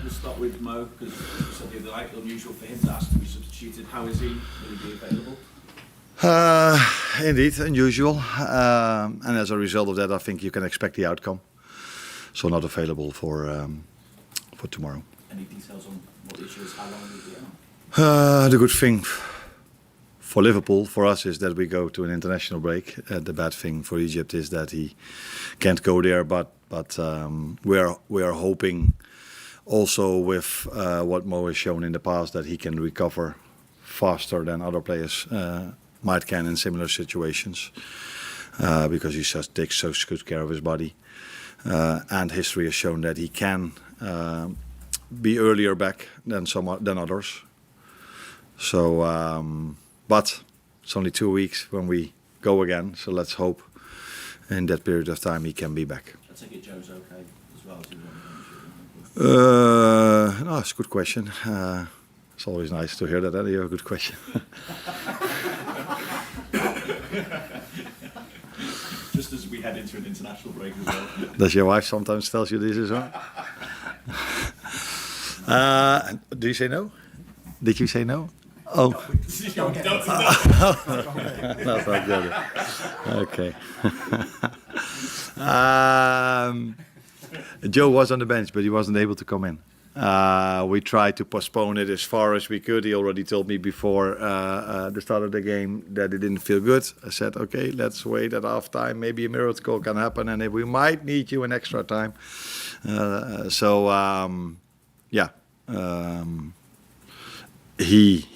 We'll start with Mo, because as you said the other night, unusual for him to ask to be substituted. How is he? Will he be available? Indeed, unusual. And as a result of that, I think you can expect the outcome. So not available for tomorrow. Any details on what the issue is? How long will he be out? The good thing for Liverpool, for us, is that we go to an international break. The bad thing for Egypt is that he can't go there. But we are hoping also with what Mo has shown in the past that he can recover faster than other players might can in similar situations, because he just takes such good care of his body, and history has shown that he can be earlier back than others. So, but it's only 2 weeks when we go again. So let's hope in that period of time he can be back. I take it Joe's okay as well. No, it's a good question. It's always nice to hear that. You have a good question. Just as we head into an international break as well. Does your wife sometimes tell you this as well? Do you say no? Did you say no? Oh. No. That's not good. Okay. Joe was on the bench, but he wasn't able to come in. We tried to postpone it as far as we could. He already told me before the start of the game that he didn't feel good. I said, okay, let's wait at half time. Maybe a miracle can happen, and we might need you in extra time. He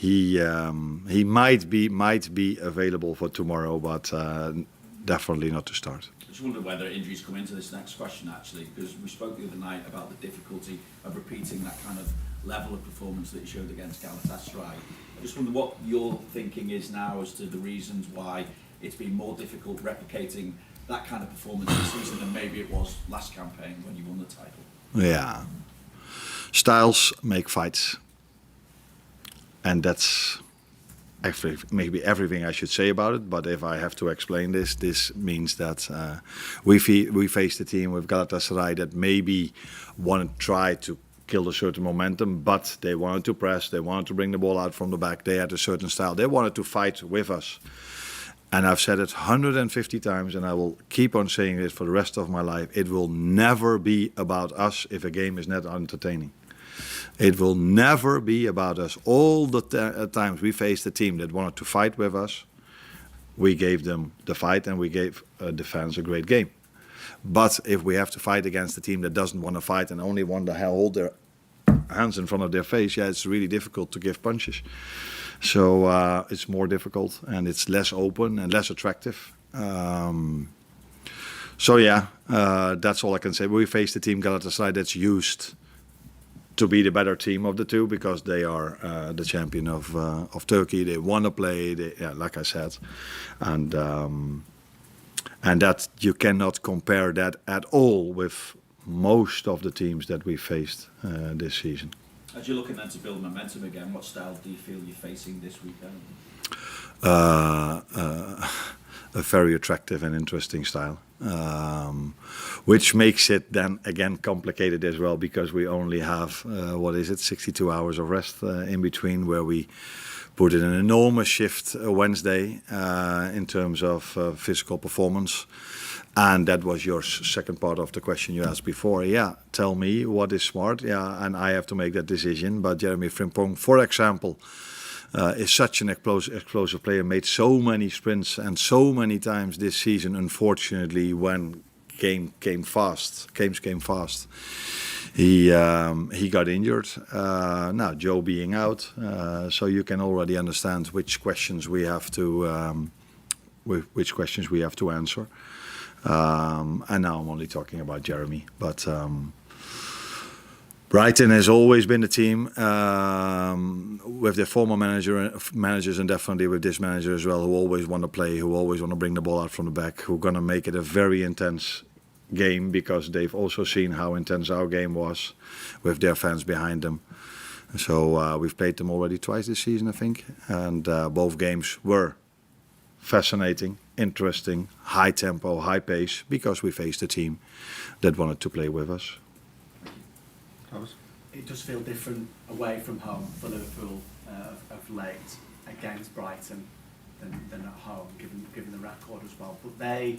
might be available for tomorrow, but definitely not to start. I just wonder whether injuries come into this next question, actually, because we spoke the other night about the difficulty of repeating that kind of level of performance that you showed against Galatasaray. I just wonder what your thinking is now as to the reasons why it's been more difficult replicating that kind of performance this season than maybe it was last campaign when you won the title. Yeah. Styles make fights. And that's maybe everything I should say about it. But if I have to explain this means that we faced a team with Galatasaray that maybe wanted to try to kill a certain momentum, but they wanted to press, they wanted to bring the ball out from the back, they had a certain style, they wanted to fight with us. And I've said it 150 times, and I will keep on saying it for the rest of my life. It will never be about us if a game is not entertaining. It will never be about us. All the times we faced a team that wanted to fight with us, we gave them the fight and we gave the fans a great game. But if we have to fight against a team that doesn't want to fight and only want to hold their hands in front of their face, it's really difficult to give punches. So it's more difficult and it's less open and less attractive. That's all I can say. We faced a team, Galatasaray, that's used to be the better team of the two because they are the champion of Turkey. They want to play, like I said, and that you cannot compare that at all with most of the teams that we faced this season. As you're looking then to build momentum again, what style do you feel you're facing this weekend? A very attractive and interesting style, which makes it then again complicated as well because we only have 62 hours of rest in between, where we put in an enormous shift Wednesday in terms of physical performance. And that was your second part of the question you asked before. Yeah, tell me what is smart. Yeah, and I have to make that decision. But Jeremy Frimpong, for example, is such an explosive player, made so many sprints and so many times this season, unfortunately, when games came fast, he got injured. Now Joe being out, so you can already understand which questions we have to answer. And now I'm only talking about Jeremy, but Brighton has always been a team with their former managers and definitely with this manager as well, who always want to play, who always want to bring the ball out from the back, who are going to make it a very intense game because they've also seen how intense our game was with their fans behind them. So we've played them already twice this season, I think, and both games were fascinating, interesting, high tempo, high pace, because we faced a team that wanted to play with us. it does feel different away from home for Liverpool of late against Brighton than at home, given the record as well. But they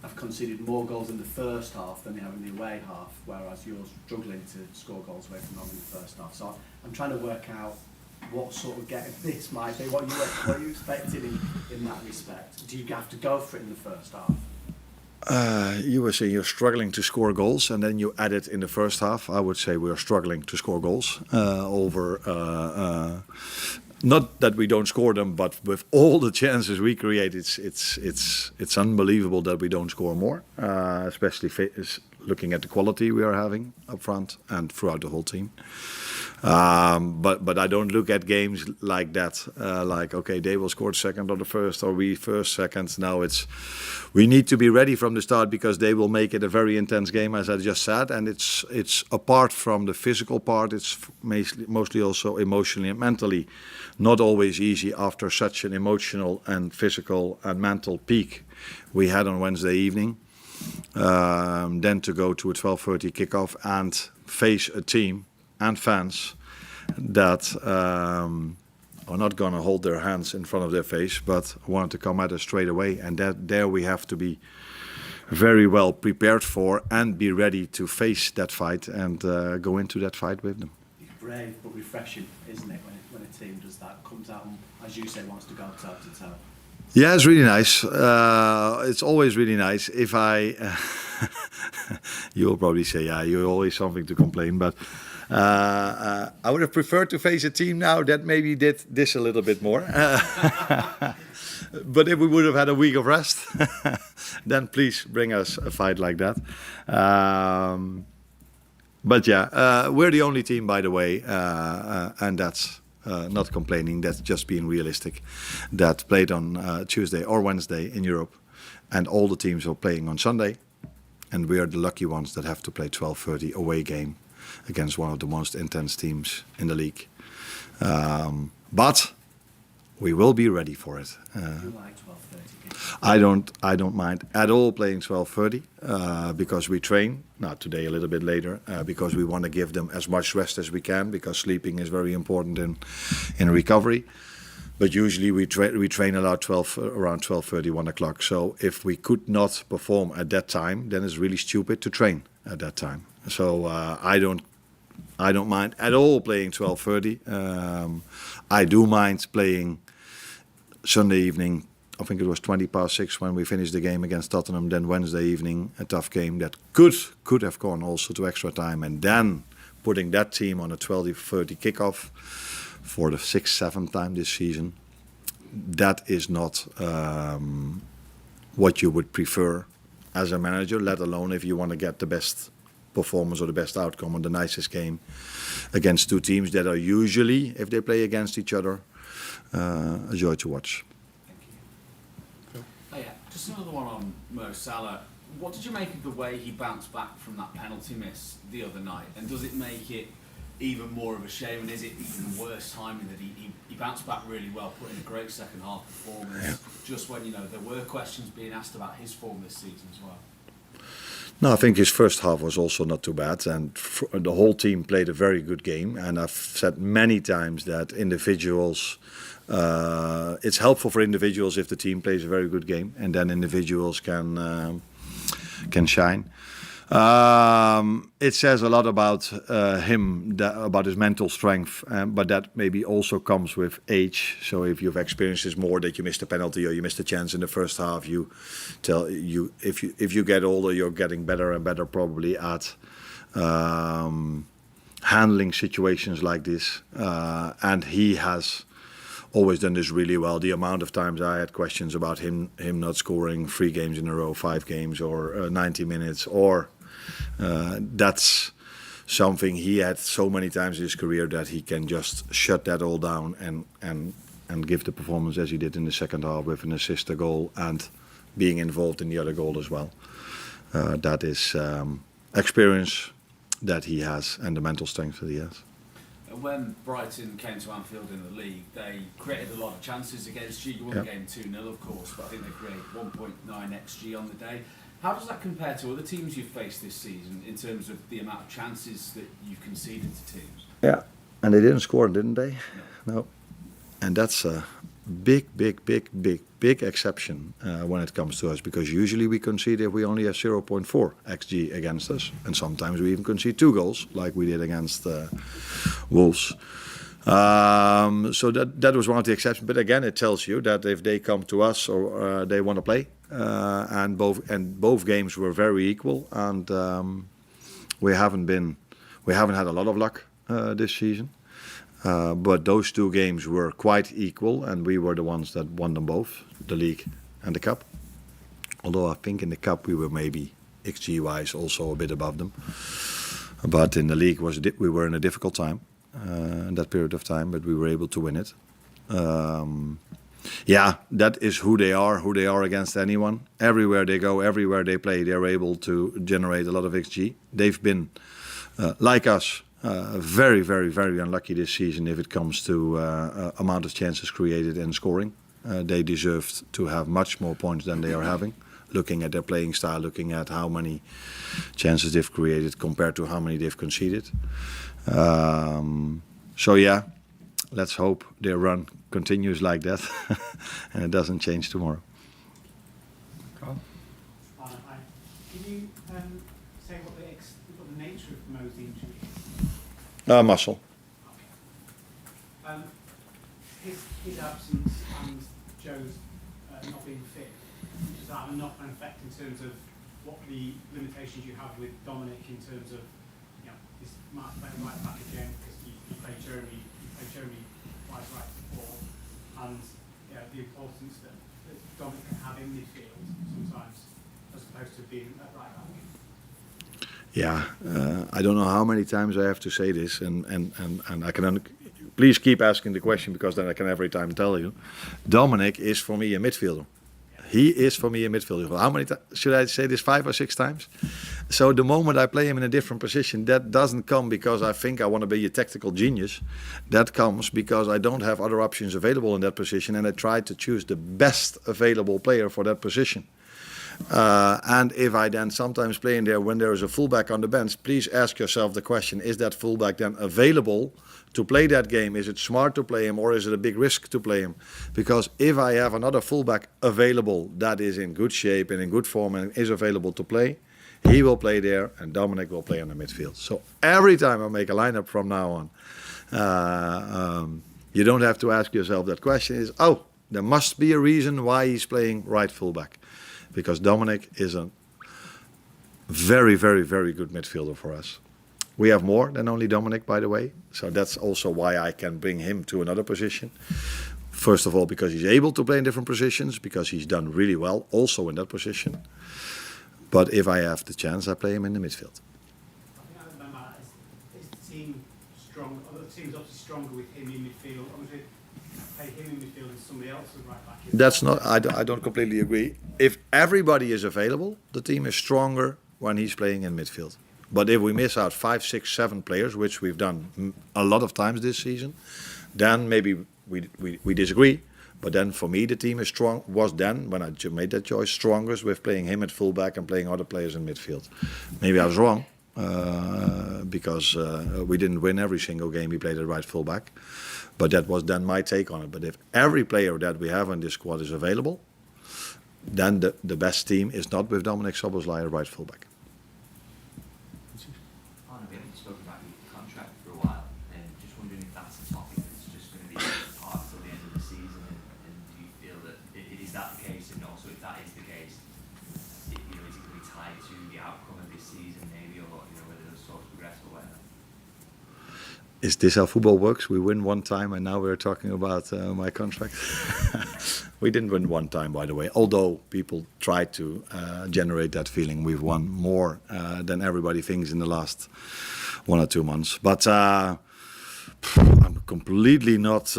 have conceded more goals in the first half than they have in the away half, whereas you're struggling to score goals away from home in the first half. So I'm trying to work out what sort of game this might be. What are you expecting in that respect? Do you have to go for it in the first half? You were saying you're struggling to score goals, and then you add it in the first half. I would say we're struggling to score goals not that we don't score them, but with all the chances we create, it's unbelievable that we don't score more. Especially looking at the quality we are having up front and throughout the whole team. But I don't look at games like that. Like, okay, they will score second or the first, or we first, second. Now we need to be ready from the start, because they will make it a very intense game, as I just said. And it's apart from the physical part, it's mostly also emotionally and mentally not always easy after such an emotional and physical and mental peak we had on Wednesday evening. Then to go to a 12:30 kickoff and face a team and fans that are not going to hold their hands in front of their face, but want to come at us straight away. And there we have to be very well prepared for and be ready to face that fight and go into that fight with them. It's brave but refreshing, isn't it, when a team does that, comes out and, as you say, wants to go toe to toe. Yeah, it's really nice. It's always really nice. If you'll probably say, yeah, you're always something to complain, but I would have preferred to face a team now that maybe did this a little bit more. But if we would have had a week of rest, then please bring us a fight like that. But yeah, we're the only team, by the way, and that's not complaining, that's just being realistic, that played on Tuesday or Wednesday in Europe, and all the teams are playing on Sunday, and we are the lucky ones that have to play 12:30 away game against one of the most intense teams in the league. But we will be ready for it. You like 12:30? I don't mind at all playing 12:30 because we train. Now today a little bit later because we want to give them as much rest as we can, because sleeping is very important in recovery. But usually we train around 12:30, 1 o'clock. So if we could not perform at that time, then it's really stupid to train at that time. So I don't mind at all playing 12:30. I do mind playing Sunday evening. I think it was 6:20 when we finished the game against Tottenham. Then Wednesday evening, a tough game that could have gone also to extra time, and then putting that team on a 12:30 kickoff for the 6th, 7th time this season. That is not what you would prefer as a manager, let alone if you want to get the best performance or the best outcome on the nicest game against two teams that are usually, if they play against each other, a joy to watch. Oh yeah, just another one on Mo Salah. What did you make of the way he bounced back from that penalty miss the other night? And does it make it even more of a shame? And is it even worse timing that he bounced back really well, put in a great second half performance, just when, you know, there were questions being asked about his form this season as well? No, I think his first half was also not too bad, and the whole team played a very good game. And I've said many times that individuals, it's helpful for individuals if the team plays a very good game, and then individuals can shine. It says a lot about him, about his mental strength, but that maybe also comes with age. So if you've experienced this more, that you missed a penalty or you missed a chance in the first half, if you get older, you're getting better and better probably at handling situations like this. And he has always done this really well. The amount of times I had questions about him not scoring 3 games in a row, 5 games, or 90 minutes, or that's something he had so many times in his career that he can just shut that all down and give the performance as he did in the second half with an assist, a goal, and being involved in the other goal as well. That is experience that he has and the mental strength that he has. When Brighton came to Anfield in the league, they created a lot of chances against you. You won the game 2-0, of course, but I think they created 1.9 XG on the day. How does that compare to other teams you've faced this season in terms of the amount of chances that you've conceded to teams? Yeah, and they didn't score, didn't they? No. And that's a big exception when it comes to us, because usually we concede if we only have 0.4 xG against us, and sometimes we even concede 2 goals, like we did against Wolves. So that was one of the exceptions. But again, it tells you that if they come to us or they want to play, and both games were very equal, and we haven't had a lot of luck this season. But those 2 games were quite equal, and we were the ones that won them both, the league and the cup. Although I think in the cup we were maybe XG-wise also a bit above them. But in the league we were in a difficult time in that period of time, but we were able to win it. Yeah, that is who they are against anyone. Everywhere they go, everywhere they play, they're able to generate a lot of XG. They've been, like us, very unlucky this season if it comes to amount of chances created and scoring. They deserved to have much more points than they are having, looking at their playing style, looking at how many chances they've created compared to how many they've conceded. So yeah, let's hope their run continues like that and it doesn't change tomorrow. Carl? Can you say what the nature of Mo's injury is? Muscle. His absence and Joe's not being fit, does that have a knock-on effect in terms of what the limitations you have with Dominic in terms of, this might play right back again because you play Jeremy twice right before, and the importance that Dominic can have in midfield sometimes as opposed to being at right back? Yeah, I don't know how many times I have to say this, and I can please keep asking the question, because then I can every time tell you. Dominic is for me a midfielder. He is for me a midfielder. How many times should I say this? 5 or 6 times? So the moment I play him in a different position, that doesn't come because I think I want to be a tactical genius. That comes because I don't have other options available in that position, and I try to choose the best available player for that position. And if I then sometimes play in there when there is a fullback on the bench, please ask yourself the question, is that fullback then available to play that game? Is it smart to play him, or is it a big risk to play him? Because if I have another fullback available that is in good shape and in good form and is available to play, he will play there and Dominic will play on the midfield. So every time I make a lineup from now on, you don't have to ask yourself that question. There must be a reason why he's playing right fullback. Because Dominic is a very good midfielder for us. We have more than only Dominic, by the way. So that's also why I can bring him to another position. First of all, because he's able to play in different positions, because he's done really well also in that position. But if I have the chance, I play him in the midfield. I think is the team strong? Other teams obviously stronger with him in midfield. Obviously, play him in midfield and somebody else at right back. That's not. I don't completely agree. If everybody is available, the team is stronger when he's playing in midfield. But if we miss out 5, 6, 7 players, which we've done a lot of times this season, then maybe we disagree. But then for me, the team was then, when I made that choice, strongest with playing him at fullback and playing other players in midfield. Maybe I was wrong, because we didn't win every single game we played at right fullback. But that was then my take on it. But if every player that we have in this squad is available, then the best team is not with Dominic Szoboszlai at right fullback. We haven't spoken about your contract for a while, and just wondering if that's a topic that's just going to be part till the end of the season, and do you feel that is that the case, and also if that is the case, is it going to be tied to the outcome of this season maybe, or whether those talks progress or whatever? Is this how football works? We win one time and now we're talking about my contract. We didn't win one time, by the way, although people tried to generate that feeling. We've won more than everybody thinks in the last 1 or 2 months. But I'm completely not...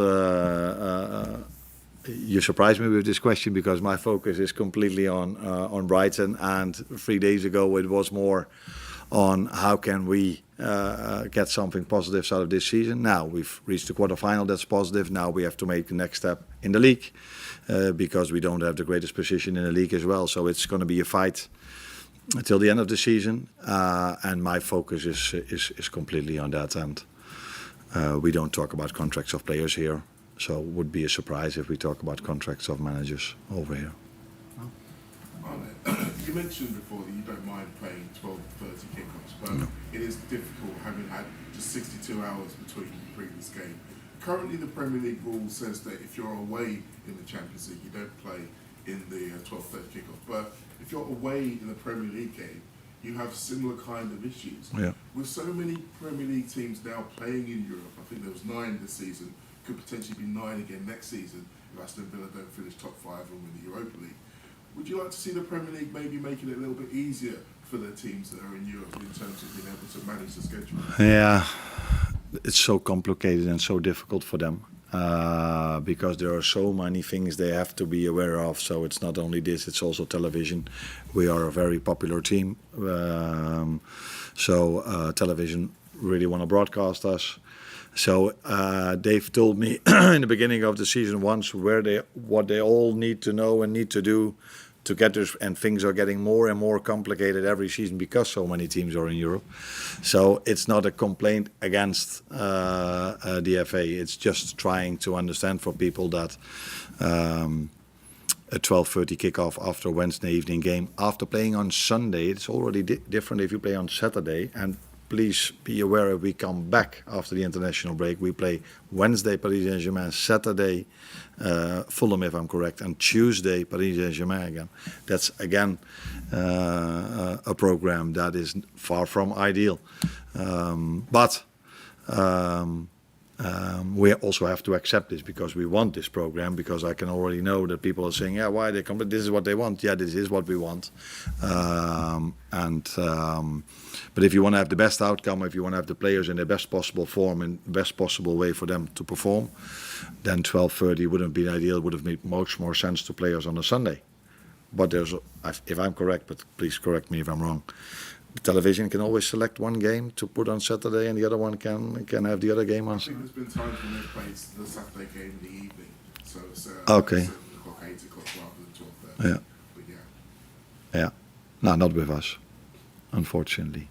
you surprised me with this question, because my focus is completely on Brighton, and 3 days ago it was more on how can we get something positive out of this season. Now we've reached the quarterfinal, that's positive. Now we have to make the next step in the league, because we don't have the greatest position in the league as well. So it's going to be a fight until the end of the season, and my focus is completely on that. And we don't talk about contracts of players here, so it would be a surprise if we talk about contracts of managers over here. You mentioned before that you don't mind playing 12, 30 kickoffs, but No. it is difficult having had just 62 hours between the previous game. Currently, the Premier League rule says that if you're away in the Champions League, you don't play in the 12, 30 kickoff. But if you're away in the Premier League game, you have similar kind of issues. Yeah. With so many Premier League teams now playing in Europe, I think there was 9 this season, could potentially be 9 again next season if Aston Villa don't finish top 5 and win the Europa League. Would you like to see the Premier League maybe making it a little bit easier for the teams that are in Europe in terms of being able to manage the schedule? Yeah, it's so complicated and so difficult for them because there are so many things they have to be aware of. So it's not only this, it's also television. We are a very popular team, so television really want to broadcast us. So they've told me in the beginning of the season once what they all need to know and need to do to get this, and things are getting more and more complicated every season because so many teams are in Europe. So it's not a complaint against the FA. It's just trying to understand for people that a 12:30 kickoff after a Wednesday evening game, after playing on Sunday, it's already different if you play on Saturday. And please be aware, if we come back after the international break, we play Wednesday Paris Saint-Germain, Saturday Fulham, if I'm correct, and Tuesday Paris Saint-Germain again. That's again a program that is far from ideal. But we also have to accept this because we want this program, because I can already know that people are saying, yeah, why they come, but this is what they want. Yeah, this is what we want. But if you want to have the best outcome, if you want to have the players in the best possible form and best possible way for them to perform, then 12:30 wouldn't be ideal. It would have made much more sense to players on a Sunday. But there's, if I'm correct, but please correct me if I'm wrong, the television can always select one game to put on Saturday, and the other one can have the other game on. I think there's been times when they've played the Saturday game in the evening, so it's Okay. 7 o'clock, 8 o'clock rather than 12:30. Yeah. But yeah. Yeah. No, not with us, unfortunately.